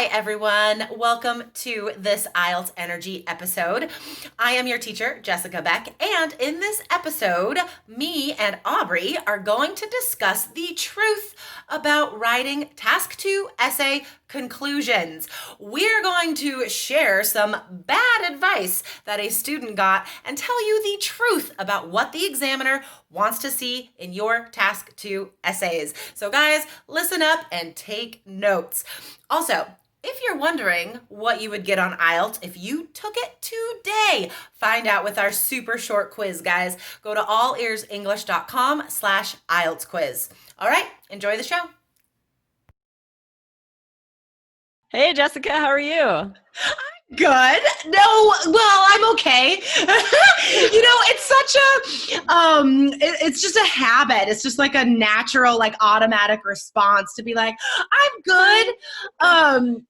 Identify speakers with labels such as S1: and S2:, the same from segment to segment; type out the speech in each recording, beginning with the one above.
S1: Hi, everyone. Welcome to this IELTS Energy episode. I am your teacher, Jessica Beck, and in this episode, me and Aubrey are going to discuss the truth about writing Task 2 essay conclusions. We're going to share some bad advice that a student got and tell you the truth about what the examiner wants to see in your Task 2 essays. So guys, listen up and take notes. Also, if you're wondering what you would get on IELTS if you took it today, find out with our super short quiz, guys. Go to allearsenglish.com/IELTS quiz. All right, enjoy the show.
S2: Hey, Jessica, how are you?
S3: Good. No, well, I'm okay. It's such it's just a habit. It's just like a natural, like automatic response to be like, I'm good.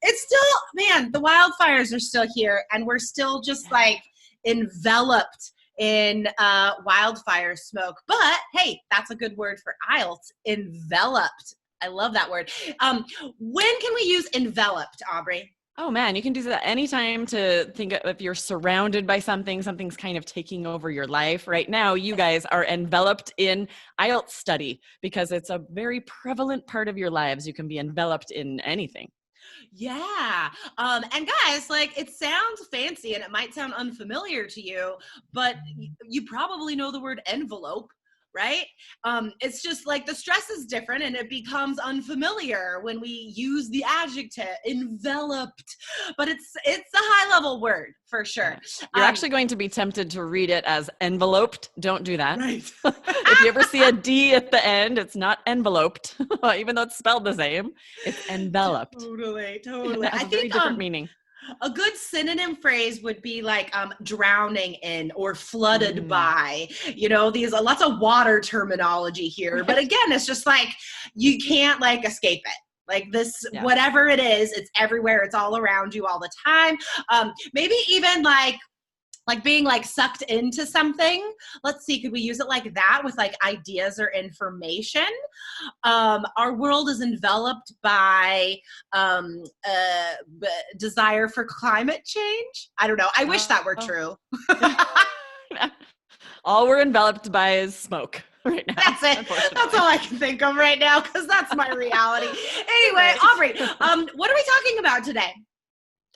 S3: It's still, man, the wildfires are still here and we're still just like enveloped in wildfire smoke. But hey, that's a good word for IELTS, enveloped. I love that word. When can we use enveloped, Aubrey?
S2: Oh man, you can do that anytime to think of if you're surrounded by something, something's kind of taking over your life. Right now, you guys are enveloped in IELTS study because it's a very prevalent part of your lives. You can be enveloped in anything.
S3: Yeah. And guys, like it sounds fancy and it might sound unfamiliar to you, but you probably know the word envelope. Right? It's just like the stress is different and it becomes unfamiliar when we use the adjective enveloped, but it's a high level word for sure.
S2: You're actually going to be tempted to read it as enveloped. Don't do that.
S3: Right.
S2: If you ever see a D at the end, it's not enveloped, even though it's spelled the same. It's enveloped.
S3: Totally.
S2: It has a very different meaning.
S3: A good synonym phrase would be like drowning in or flooded by, these lots of water terminology here. But again, it's just like you can't like escape it. Like this, whatever it is, it's everywhere. It's all around you all the time. Maybe even like being like sucked into something. Let's see, could we use it like that with like ideas or information? Our world is enveloped by desire for climate change. I don't know. I wish that were true.
S2: All we're enveloped by is smoke right now.
S3: That's it. That's all I can think of right now because that's my reality. Anyway, Aubrey, what are we talking about today?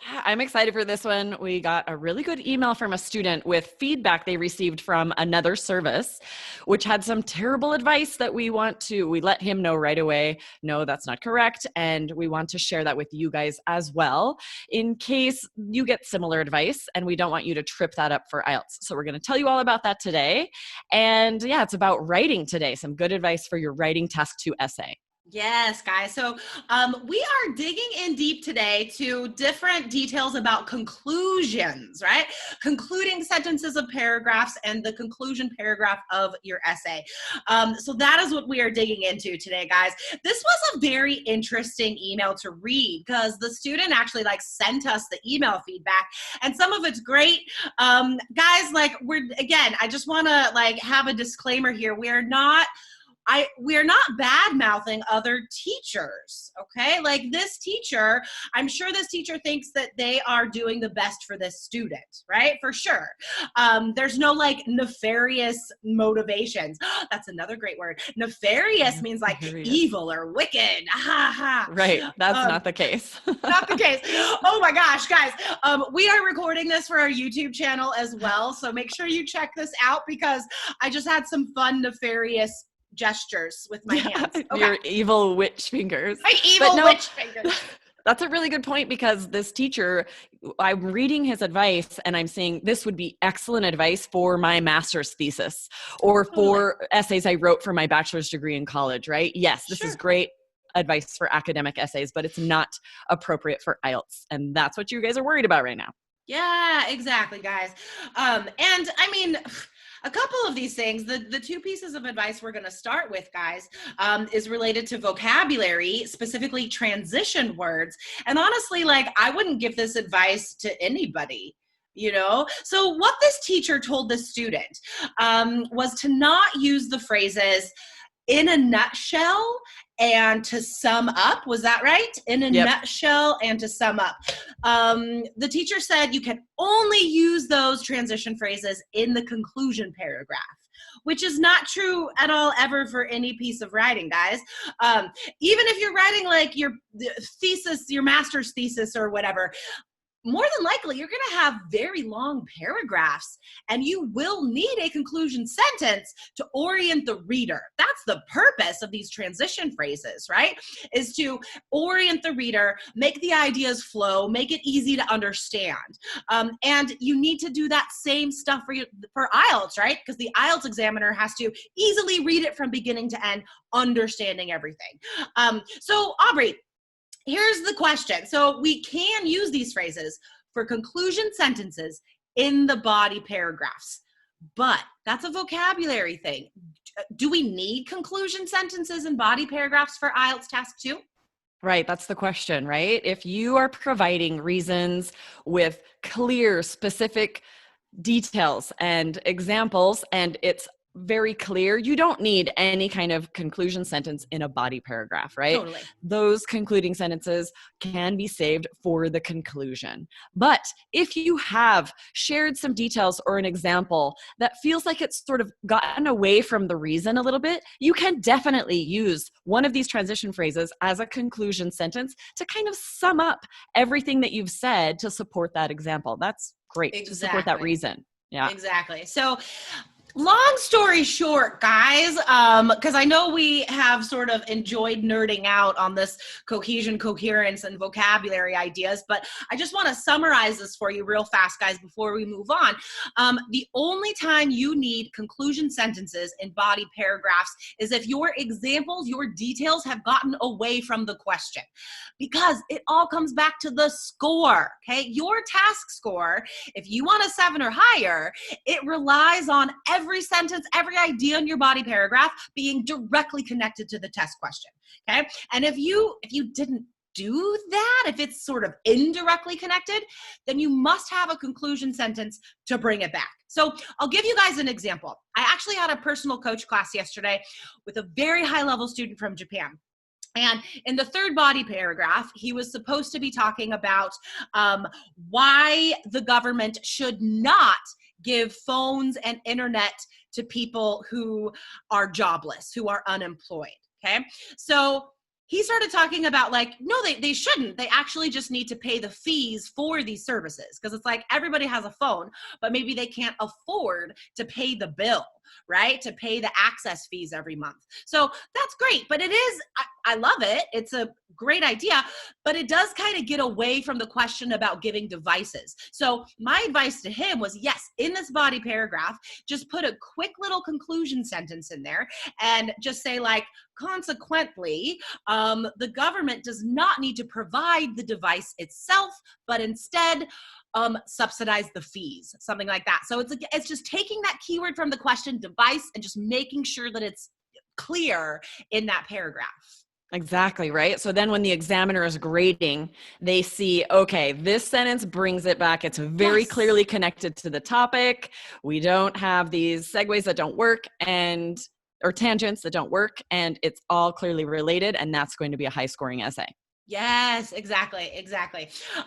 S2: I'm excited for this one. We got a really good email from a student with feedback they received from another service, which had some terrible advice that we let him know right away. No, that's not correct. And we want to share that with you guys as well, in case you get similar advice and we don't want you to trip that up for IELTS. So we're going to tell you all about that today. And yeah, it's about writing today. Some good advice for your writing Task 2 essay.
S3: Yes, guys. So we are digging in deep today to different details about conclusions, right? Concluding sentences of paragraphs and the conclusion paragraph of your essay. So that is what we are digging into today, guys. This was a very interesting email to read because the student actually like sent us the email feedback and some of it's great. Guys, like I just want to like have a disclaimer here. We're not bad-mouthing other teachers, okay? Like this teacher, I'm sure this teacher thinks that they are doing the best for this student, right? For sure. There's no like nefarious motivations. That's another great word. Nefarious means like evil or wicked. Ha ha.
S2: Right. That's not the case.
S3: Not the case. Oh my gosh, guys. We are recording this for our YouTube channel as well. So make sure you check this out because I just had some fun, nefarious gestures with my hands. Okay.
S2: Your evil witch fingers.
S3: My evil witch fingers.
S2: That's a really good point because this teacher, I'm reading his advice and I'm saying this would be excellent advice for my master's thesis or for essays I wrote for my bachelor's degree in college, right? Yes, this is great advice for academic essays, but it's not appropriate for IELTS. And that's what you guys are worried about right now.
S3: Yeah, exactly, guys. And I mean, a couple of these things, the two pieces of advice we're going to start with, guys, is related to vocabulary, specifically transition words. And honestly, like, I wouldn't give this advice to anybody. So what this teacher told the student was to not use the phrases in a nutshell and to sum up. Was that right? In a
S2: Yep.
S3: nutshell and to sum up. The teacher said you can only use those transition phrases in the conclusion paragraph, which is not true at all ever for any piece of writing, guys. Even if you're writing like your thesis, your master's thesis or whatever, more than likely you're going to have very long paragraphs, and you will need a conclusion sentence to orient the reader. That's the purpose of these transition phrases, right? Is to orient the reader, make the ideas flow, make it easy to understand. And you need to do that same stuff for IELTS, right? Because the IELTS examiner has to easily read it from beginning to end, understanding everything. So Aubrey, here's the question. So we can use these phrases for conclusion sentences in the body paragraphs, but that's a vocabulary thing. Do we need conclusion sentences in body paragraphs for IELTS Task 2?
S2: Right. That's the question, right? If you are providing reasons with clear, specific details and examples, and it's very clear, you don't need any kind of conclusion sentence in a body paragraph, right?
S3: Totally.
S2: Those concluding sentences can be saved for the conclusion. But if you have shared some details or an example that feels like it's sort of gotten away from the reason a little bit, you can definitely use one of these transition phrases as a conclusion sentence to kind of sum up everything that you've said to support that example. That's great.
S3: Exactly.
S2: To support that reason. Yeah.
S3: Exactly. So long story short, guys, because I know we have sort of enjoyed nerding out on this cohesion, coherence, and vocabulary ideas, but I just want to summarize this for you real fast, guys, before we move on. The only time you need conclusion sentences in body paragraphs is if your examples, your details have gotten away from the question, because it all comes back to the score, okay? Your task score, if you want a 7 or higher, it relies on every sentence, every idea in your body paragraph being directly connected to the test question, okay? And if you didn't do that, if it's sort of indirectly connected, then you must have a conclusion sentence to bring it back. So I'll give you guys an example. I actually had a personal coach class yesterday with a very high-level student from Japan. And in the third body paragraph, he was supposed to be talking about why the government should not give phones and internet to people who are jobless, who are unemployed, okay? So he started talking about like, no, they shouldn't. They actually just need to pay the fees for these services, because it's like everybody has a phone, but maybe they can't afford to pay the bill, right? To pay the access fees every month. So that's great, but it is, I love it. It's a great idea, but it does kind of get away from the question about giving devices. So my advice to him was, yes, in this body paragraph, just put a quick little conclusion sentence in there and just say like, consequently, the government does not need to provide the device itself, but instead subsidize the fees, something like that. So it's just taking that keyword from the question device and just making sure that it's clear in that paragraph.
S2: Exactly, right? So then when the examiner is grading, they see, okay, this sentence brings it back. It's very clearly connected to the topic. We don't have these segues that don't work or tangents that don't work, and it's all clearly related, and that's going to be a high-scoring essay.
S3: Yes, exactly.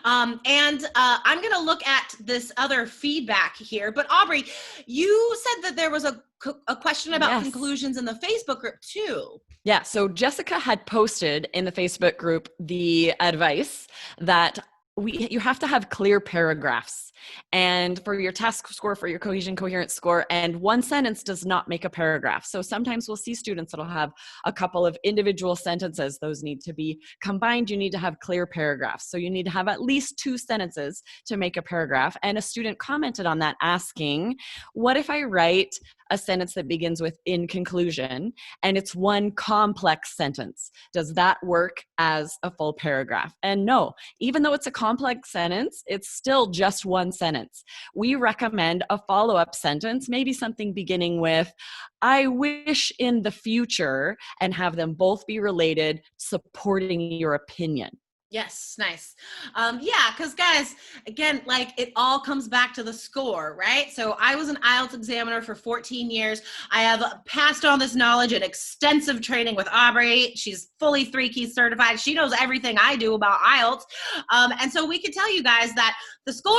S3: And I'm going to look at this other feedback here. But Aubrey, you said that there was a question about conclusions in the Facebook group too.
S2: Yeah, so Jessica had posted in the Facebook group the advice that you have to have clear paragraphs, and for your task score, for your cohesion coherence score, and one sentence does not make a paragraph. So sometimes we'll see students that'll have a couple of individual sentences. Those need to be combined. You need to have clear paragraphs. So you need to have at least 2 sentences to make a paragraph. And a student commented on that asking, what if I write a sentence that begins with in conclusion and it's one complex sentence? Does that work as a full paragraph? And no, even though it's a complex sentence, it's still just one sentence. We recommend a follow-up sentence, maybe something beginning with, I wish in the future, and have them both be related, supporting your opinion.
S1: Yes, nice. Yeah, because guys, again, like it all comes back to the score, right? So I was an IELTS examiner for 14 years. I have passed on this knowledge and extensive training with Aubrey. She's fully 3 keys certified. She knows everything I do about IELTS. And so we can tell you guys that the score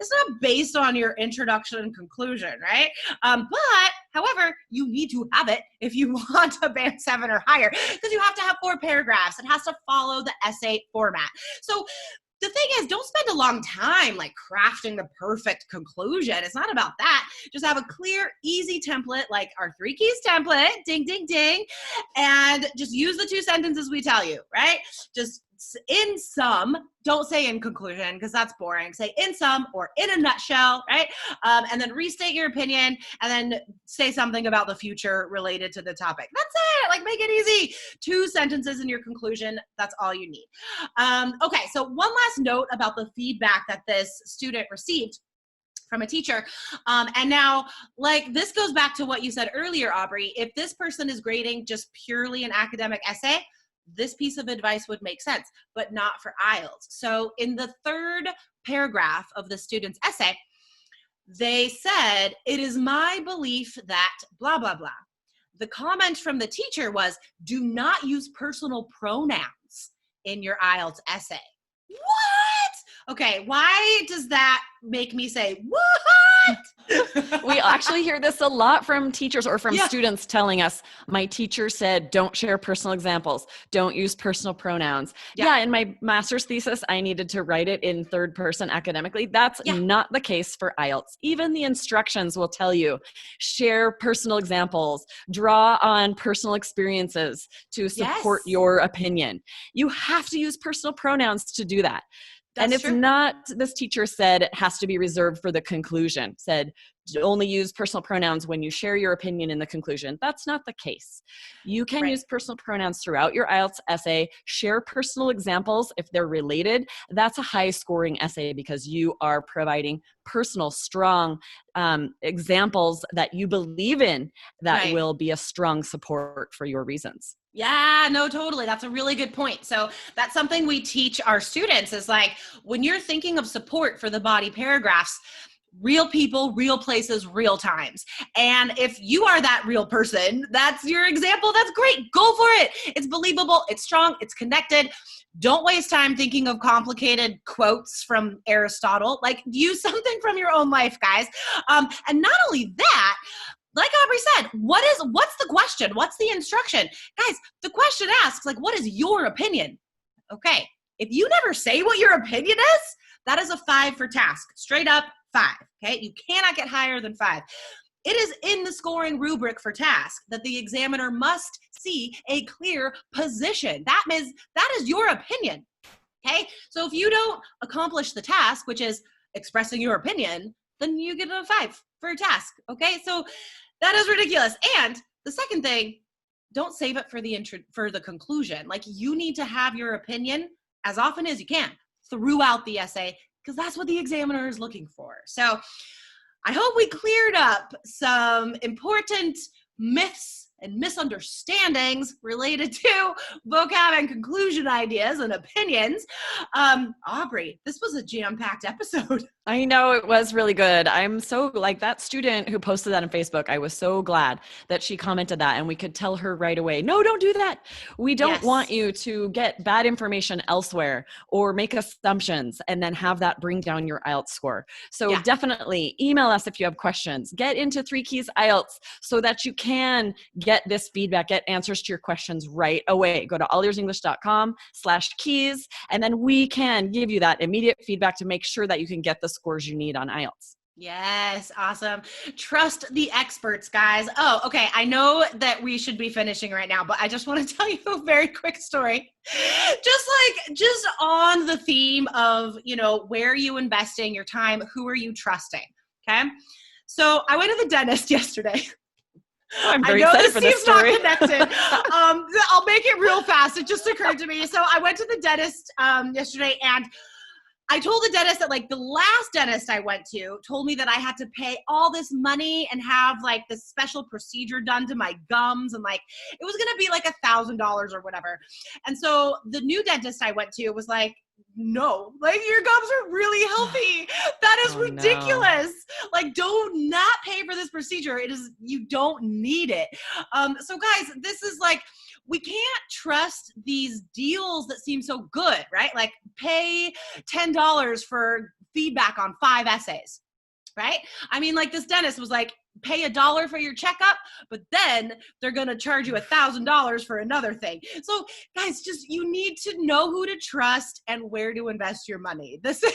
S1: is not based on your introduction and conclusion, right? But however, you need to have it if you want a band 7 or higher, because you have to have 4 paragraphs. It has to follow the essay format. So the thing is, don't spend a long time like crafting the perfect conclusion. It's not about that. Just have a clear, easy template like our 3 keys template, ding, ding, ding, and just use the 2 sentences we tell you, right? Just in sum, don't say in conclusion because that's boring. Say in sum or in a nutshell, right? And then restate your opinion and then say something about the future related to the topic. That's it. Like make it easy. 2 sentences in your conclusion. That's all you need. Okay, so one last note about the feedback that this student received from a teacher. And now, like, this goes back to what you said earlier, Aubrey. If this person is grading just purely an academic essay, this piece of advice would make sense, but not for IELTS. So in the 3rd paragraph of the student's essay, they said, "It is my belief that blah, blah, blah." The comment from the teacher was, "Do not use personal pronouns in your IELTS essay." What? Okay, why does that make me say, what?
S2: We actually hear this a lot from teachers or from students telling us, my teacher said, don't share personal examples. Don't use personal pronouns. Yeah, in my master's thesis, I needed to write it in 3rd person academically. That's not the case for IELTS. Even the instructions will tell you, share personal examples, draw on personal experiences to support your opinion. You have to use personal pronouns to do that. And it's not, this teacher said it has to be reserved for the conclusion, said only use personal pronouns when you share your opinion in the conclusion. That's not the case. You can use personal pronouns throughout your IELTS essay, share personal examples if they're related. That's a high scoring essay because you are providing personal, strong examples that you believe in that will be a strong support for your reasons.
S1: Yeah, no, totally. That's a really good point. So that's something we teach our students is like, when you're thinking of support for the body paragraphs, real people, real places, real times. And if you are that real person, that's your example. That's great. Go for it. It's believable. It's strong. It's connected. Don't waste time thinking of complicated quotes from Aristotle. Like use something from your own life, guys. And not only that, like Aubrey said, what's the question? What's the instruction? Guys, the question asks, like, what is your opinion? Okay, if you never say what your opinion is, that is a 5 for task. Straight up 5, okay? You cannot get higher than 5. It is in the scoring rubric for task that the examiner must see a clear position. That is your opinion, okay? So if you don't accomplish the task, which is expressing your opinion, then you get a 5 for a task, okay? So that is ridiculous. And the second thing, don't save it for the conclusion. Like you need to have your opinion as often as you can throughout the essay because that's what the examiner is looking for. So I hope we cleared up some important myths and misunderstandings related to vocab and conclusion ideas and opinions. Aubrey, this was a jam-packed episode.
S2: I know it was really good. I'm so like that student who posted that on Facebook. I was so glad that she commented that and we could tell her right away, no, don't do that. We don't want you to get bad information elsewhere or make assumptions and then have that bring down your IELTS score. So definitely email us if you have questions. Get into 3 Keys IELTS so that you can get this feedback, get answers to your questions right away. Go to allearsenglish.com/keys and then we can give you that immediate feedback to make sure that you can get the scores you need on IELTS.
S1: Yes, awesome. Trust the experts, guys. Oh, okay. I know that we should be finishing right now, but I just want to tell you a very quick story. Just on the theme of, where are you investing your time? Who are you trusting? Okay. So I went to the dentist yesterday.
S2: I'm very excited for this story.
S1: Not connected. I'll make it real fast. It just occurred to me. So I went to the dentist yesterday and
S3: I told the dentist that like the last dentist I went to told me that I had to pay all this money and have like this special procedure done to my gums, and like it was gonna be like $1,000 or whatever. And so the new dentist I went to was like, no, like your gums are really healthy. That is ridiculous. No. Like, do not pay for this procedure. You don't need it. So guys, this is like, we can't trust these deals that seem so good, right? Like pay $10 for feedback on 5 essays, right? I mean, like this dentist was like, pay $1 for your checkup, but then they're going to charge you $1,000 for another thing. So guys, just, you need to know who to trust and where to invest your money. This is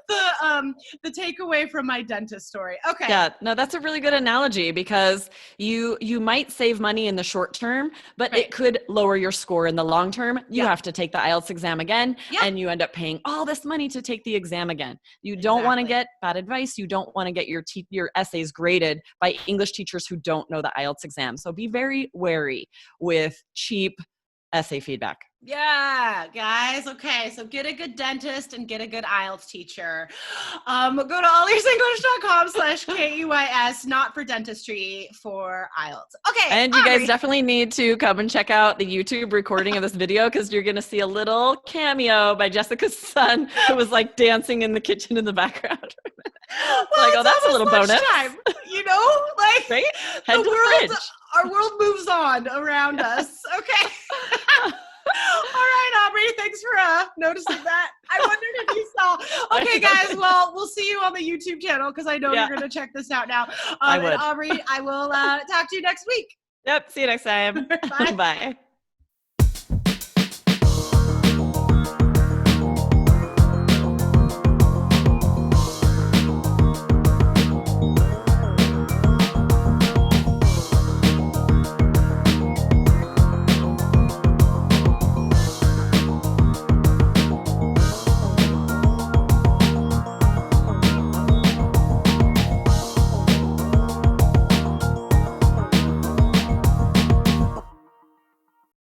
S3: the takeaway from my dentist story. Okay.
S2: Yeah, no, that's a really good analogy, because you might save money in the short term, but it could lower your score in the long term. You have to take the IELTS exam again, and you end up paying all this money to take the exam again. You don't want to get bad advice. You don't want to get your essays graded by English teachers who don't know the IELTS exam. So be very wary with cheap essay feedback.
S3: Yeah, guys. Okay, so get a good dentist and get a good IELTS teacher. Go to allearsenglish.com/KUIS, not for dentistry, for IELTS. Okay.
S2: And you guys definitely need to come and check out the YouTube recording of this video, because you're going to see a little cameo by Jessica's son, who was like dancing in the kitchen in the background.
S3: Well, like, oh, that's a little bonus. Time, you know, like
S2: right? Head to the fridge.
S3: Our world moves on around us. Okay. All right, Aubrey, thanks for noticing that. I wondered if you saw. Okay, guys, well, we'll see you on the YouTube channel, because I know you're going to check this out now.
S2: I would.
S3: And Aubrey, I will talk to you next week.
S2: Yep, see you next time.
S3: Bye.
S2: Bye.